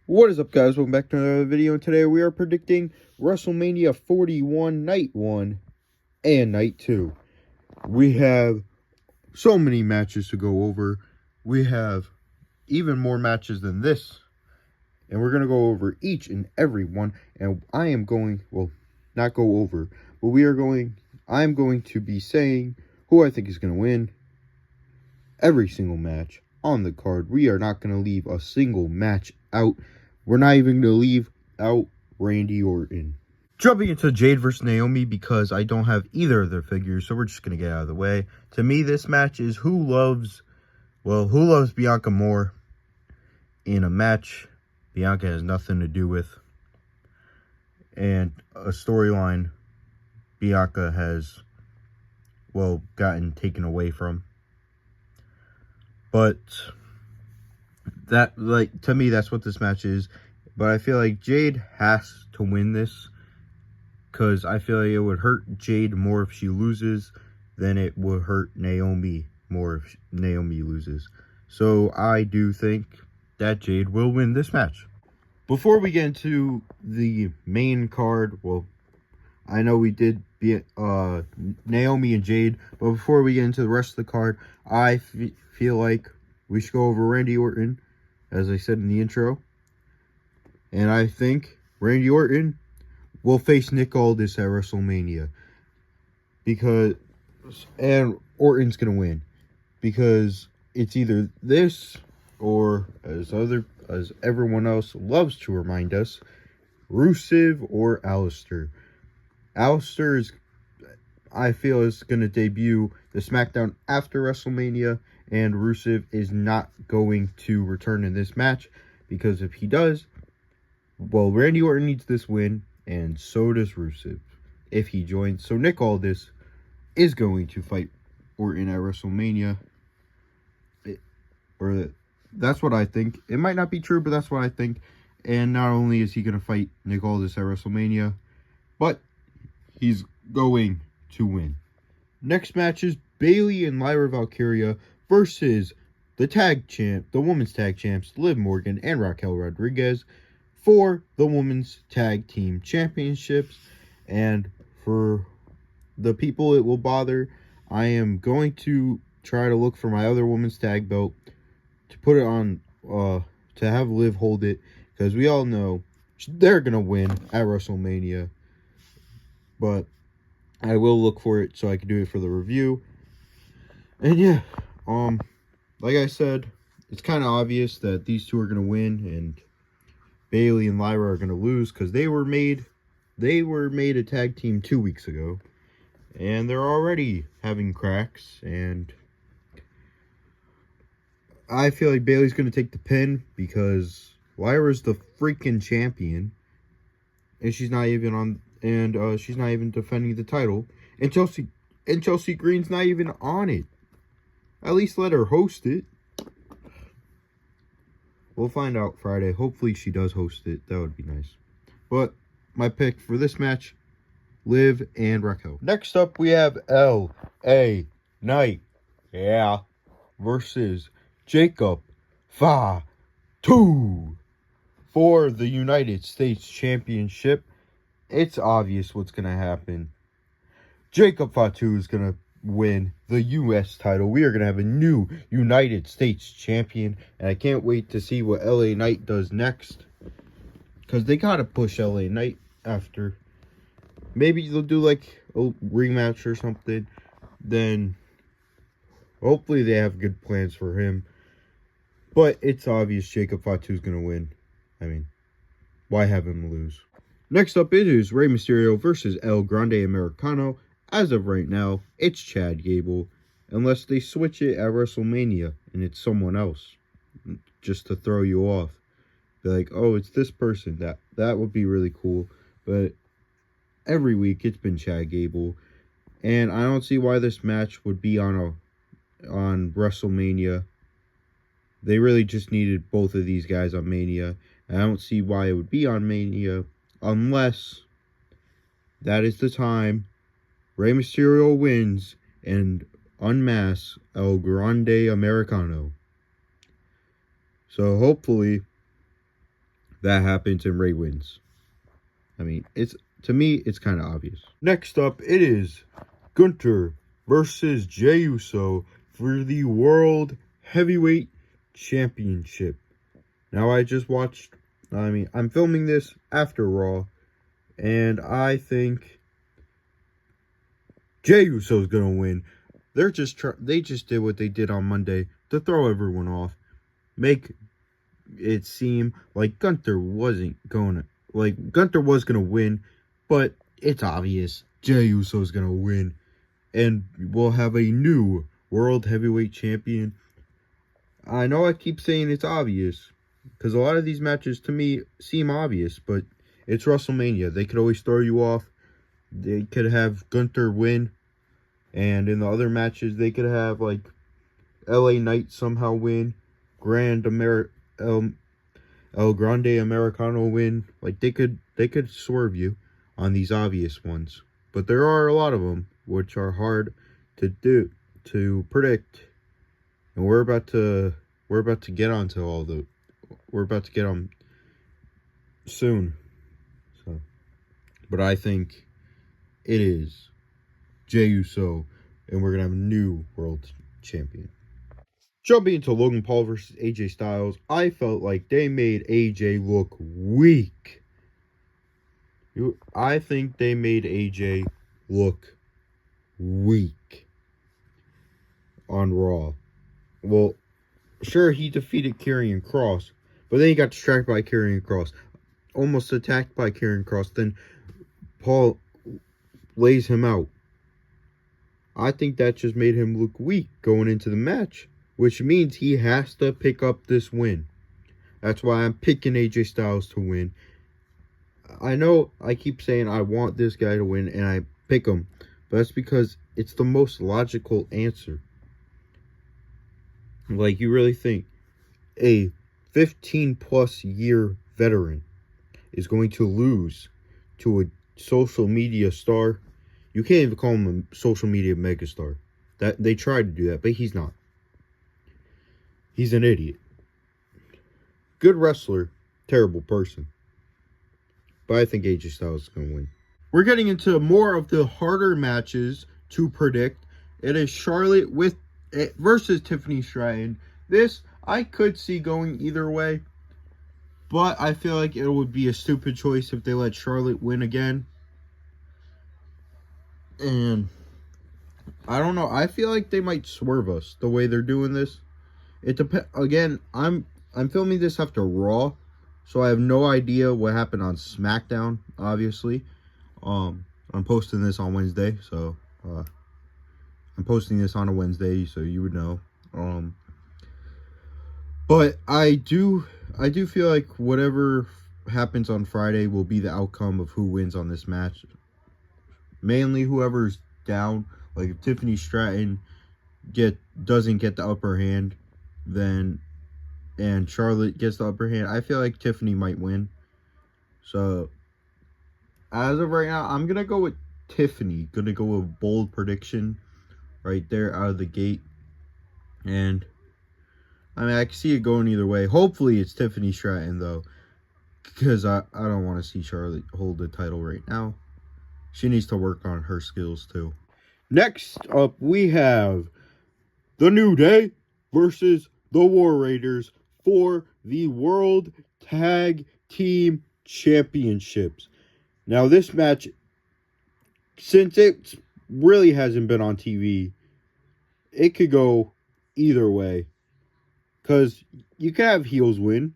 What is up, guys? Welcome back to another video, and today we are predicting WrestleMania 41 Night 1 and Night 2. We have so many matches to go over. We have even more matches than this, and we're going to go over each and every one, and I am going, well, not go over, but I'm going to be saying who I think is going to win every single match on the card. We are not going to leave a single match out. We're not even going to leave out Randy Orton. Jumping into Jade versus Naomi because I don't have either of their figures, so we're just going to get out of the way. To me, this match is who loves Bianca more in a match Bianca has nothing to do with, and a storyline Bianca has, gotten taken away from. But that, to me, that's what this match is. But I feel like Jade has to win this, because I feel like it would hurt Jade more if she loses than it would hurt Naomi more if Naomi loses. So I do think that Jade will win this match. Before we get into the main card, I know we did be Naomi and Jade, but before we get into the rest of the card, I feel like we should go over Randy Orton, as I said in the intro. And I think Randy Orton will face Nick Aldis at WrestleMania. And Orton's going to win. Because it's either this, or as everyone else loves to remind us, Rusev or Alistair. Alistair I feel, is going to debut the SmackDown after WrestleMania, and Rusev is not going to return in this match, because if he does, Randy Orton needs this win, and so does Rusev if he joins. So Nick Aldis is going to fight Orton at WrestleMania. That's what I think. It might not be true, but that's what I think. And not only is he going to fight Nick Aldis at WrestleMania, but he's going to win. Next match is Bayley and Lyra Valkyria versus the women's tag champs, Liv Morgan and Raquel Rodriguez, for the women's tag team championships. And for the people it will bother, I am going to try to look for my other women's tag belt to put it on, to have Liv hold it, because we all know they're going to win at WrestleMania. But I will look for it so I can do it for the review. And yeah, like I said, it's kind of obvious that these two are going to win, and Bayley and Lyra are going to lose, because they were made a tag team 2 weeks ago, and they're already having cracks. And I feel like Bayley's going to take the pin, because Lyra's the freaking champion, and she's not even she's not even defending the title, and Chelsea Green's not even on it. At least let her host it. We'll find out Friday. Hopefully she does host it. That would be nice. But my pick for this match, Liv and Raquel. Next up, we have L.A. Knight, versus Jacob Fatu for the United States Championship. It's obvious what's going to happen. Jacob Fatu is going to win the U.S. title. We are going to have a new United States champion, and I can't wait to see what L.A. Knight does next, because they got to push L.A. Knight after. Maybe they'll do like a rematch or something. Then hopefully they have good plans for him. But it's obvious Jacob Fatu is going to win. I mean, why have him lose? Next up, it is Rey Mysterio versus El Grande Americano. As of right now, it's Chad Gable, unless they switch it at WrestleMania and it's someone else, just to throw you off. Be like, oh, it's this person. That would be really cool. But every week it's been Chad Gable, and I don't see why this match would be on WrestleMania. They really just needed both of these guys on Mania, and I don't see why it would be on Mania, unless that is the time Rey Mysterio wins and unmasks El Grande Americano. So hopefully that happens and Ray wins. I mean, to me, it's kind of obvious. Next up, it is Gunther versus Jey Uso for the World Heavyweight Championship. Now, I'm filming this after Raw, and I think Jey Uso's gonna win. They just did what they did on Monday to throw everyone off, make it seem like Gunther was gonna win, but it's obvious Jey Uso's gonna win, and we'll have a new World Heavyweight Champion. I know I keep saying it's obvious, because a lot of these matches to me seem obvious, but it's WrestleMania. They could always throw you off. They could have Gunther win, and in the other matches, they could have, like, LA Knight somehow win, El Grande Americano win. Like, they could swerve you on these obvious ones. But there are a lot of them, which are hard to predict. And we're about to get onto we're about to get on soon. So, but I think it is Jey Uso, and we're gonna have a new world champion. Jumping into Logan Paul versus AJ Styles, I felt like they made AJ look weak. I think they made AJ look weak on Raw. Well, sure, he defeated Karrion Kross, but then he got distracted by Karrion Kross, almost attacked by Karrion Kross, then Paul lays him out. I think that just made him look weak going into the match, which means he has to pick up this win. That's why I'm picking AJ Styles to win. I know I keep saying I want this guy to win, and I pick him, but that's because it's the most logical answer. Like, you really think a 15-plus year veteran is going to lose to a social media star? You can't even call him a social media megastar. That they tried to do that, but he's not. He's an idiot. Good wrestler, terrible person. But I think AJ Styles is going to win. We're getting into more of the harder matches to predict. It is Charlotte versus Tiffany Stratton. This I could see going either way, but I feel like it would be a stupid choice if they let Charlotte win again. And I don't know. I feel like they might swerve us the way they're doing this. It depends. Again, I'm filming this after Raw, so I have no idea what happened on SmackDown. Obviously, I'm posting this on Wednesday, so I'm posting this on a Wednesday, so you would know. But I do feel like whatever happens on Friday will be the outcome of who wins on this match. Mainly whoever's down. Like, if Tiffany Stratton doesn't get the upper hand, and Charlotte gets the upper hand, I feel like Tiffany might win. So, as of right now, I'm gonna go with Tiffany. Gonna go with a bold prediction right there out of the gate. And I mean, I can see it going either way. Hopefully it's Tiffany Stratton, though, because I don't want to see Charlotte hold the title right now. She needs to work on her skills, too. Next up, we have The New Day versus the War Raiders for the World Tag Team Championships. Now, this match, since it really hasn't been on TV, it could go either way. Because you can have heels win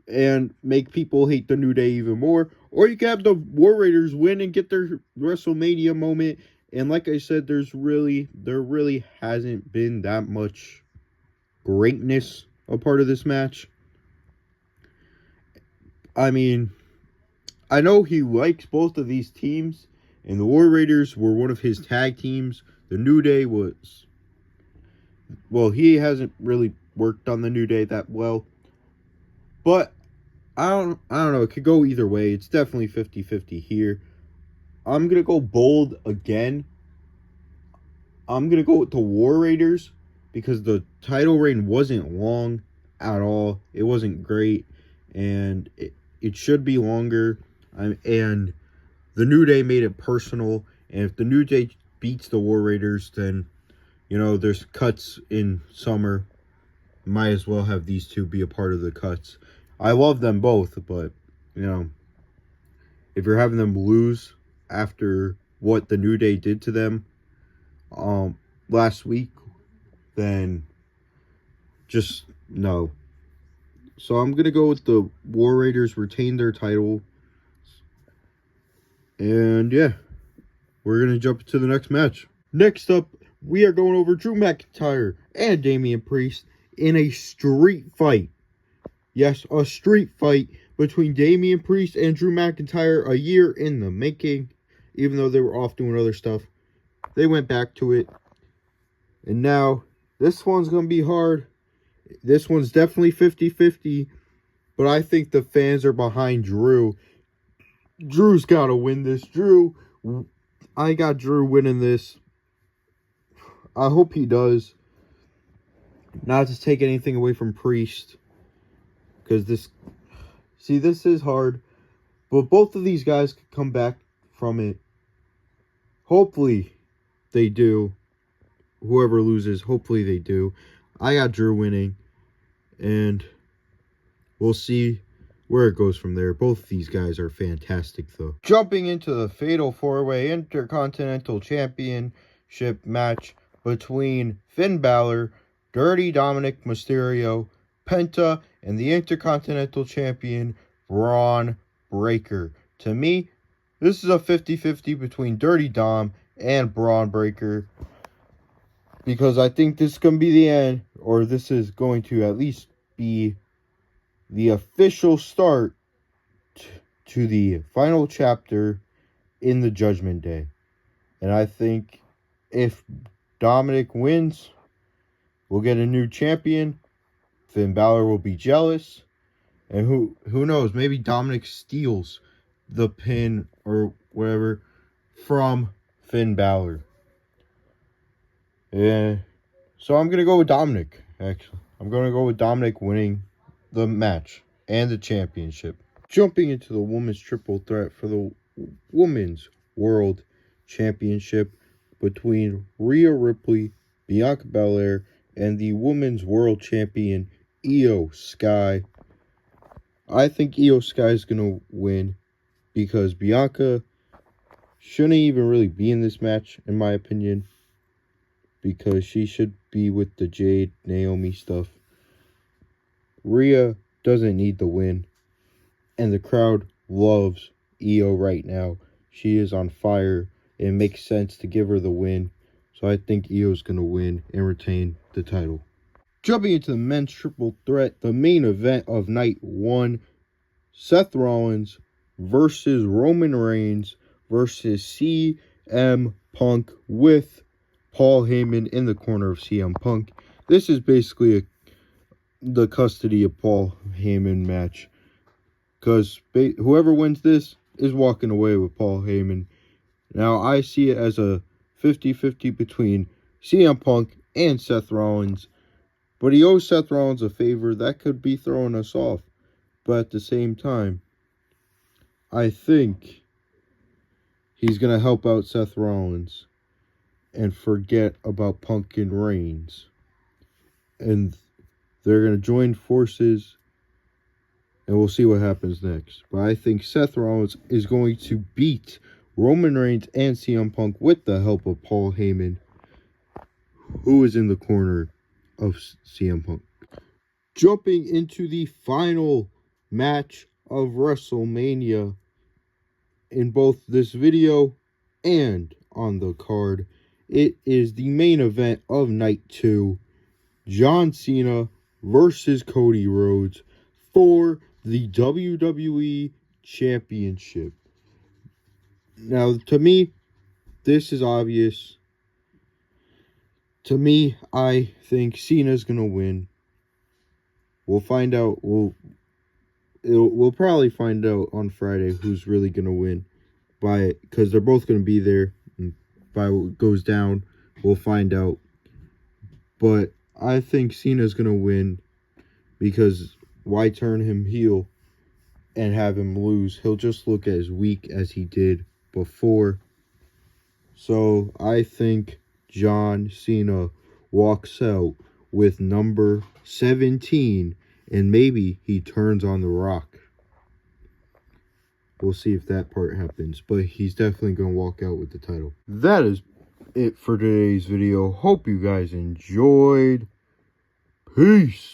and make people hate the New Day even more. Or you can have the War Raiders win and get their WrestleMania moment. And like I said, there really hasn't been that much greatness a part of this match. I mean, I know he likes both of these teams. And the War Raiders were one of his tag teams. The New Day was... Well, he hasn't really worked on the New Day that well. But I don't know. It could go either way. It's definitely 50-50 here. I'm going to go bold again. I'm going to go with the War Raiders because the title reign wasn't long at all. It wasn't great. and it should be longer. And the New Day made it personal, and if the New Day beats the War Raiders, then, you know, there's cuts in summer. Might as well have these two be a part of the cuts. I love them both, but, you know, if you're having them lose after what the New Day did to them last week, then just no. So I'm going to go with the War Raiders retain their title. And yeah, we're going to jump to the next match. Next up, we are going over Drew McIntyre and Damian Priest in a street fight. Yes, a street fight between Damian Priest and Drew McIntyre, a year in the making. Even though they were off doing other stuff, they went back to it. And now, this one's going to be hard. This one's definitely 50-50. But I think the fans are behind Drew. Drew's got to win this. I got Drew winning this. I hope he does. Not to take anything away from Priest. Because this is hard. But both of these guys could come back from it. Hopefully they do. Whoever loses, hopefully they do. I got Drew winning. And we'll see where it goes from there. Both of these guys are fantastic, though. Jumping into the Fatal 4-Way Intercontinental Championship match between Finn Balor, Dirty Dominic Mysterio, Penta, and the Intercontinental Champion, Braun Breaker. To me, this is a 50-50 between Dirty Dom and Braun Breaker. Because I think this is going to be the end, or this is going to at least be the official start to the final chapter in the Judgment Day. And I think if Dominic wins, we'll get a new champion. Finn Balor will be jealous. And who knows, maybe Dominic steals the pin or whatever from Finn Balor. Yeah. So I'm going to go with Dominic, actually. I'm going to go with Dominic winning the match and the championship. Jumping into the women's triple threat for the Women's World Championship between Rhea Ripley, Bianca Belair, and the Women's World Champion, Io Sky. I think Io Sky is going to win because Bianca shouldn't even really be in this match, in my opinion, because she should be with the Jade Naomi stuff. Rhea doesn't need the win, and the crowd loves Io right now. She is on fire. It makes sense to give her the win, so I think Io's going to win and retain the title. Jumping into the men's triple threat, the main event of night 1, Seth Rollins versus Roman Reigns versus CM Punk with Paul Heyman in the corner of CM Punk. This is basically the custody of Paul Heyman match, because whoever wins this is walking away with Paul Heyman. Now, I see it as a 50-50 between CM Punk and Seth Rollins, but he owes Seth Rollins a favor that could be throwing us off. But at the same time, I think he's going to help out Seth Rollins and forget about Punk and Reigns. And they're going to join forces, and we'll see what happens next. But I think Seth Rollins is going to beat Roman Reigns and CM Punk with the help of Paul Heyman, who is in the corner of CM Punk. Jumping into the final match of WrestleMania in both this video and on the card, it is the main event of night 2, John Cena versus Cody Rhodes for the WWE Championship. Now, to me, this is obvious. To me, I think Cena's going to win. We'll find out. We'll probably find out on Friday who's really going to win, because they're both going to be there. And by what goes down, we'll find out. But I think Cena's going to win, because why turn him heel and have him lose, he'll just look as weak as he did before. So I think John Cena walks out with number 17, and maybe he turns on The Rock. We'll see if that part happens, but he's definitely going to walk out with the title. That is it for today's video. Hope you guys enjoyed. Peace.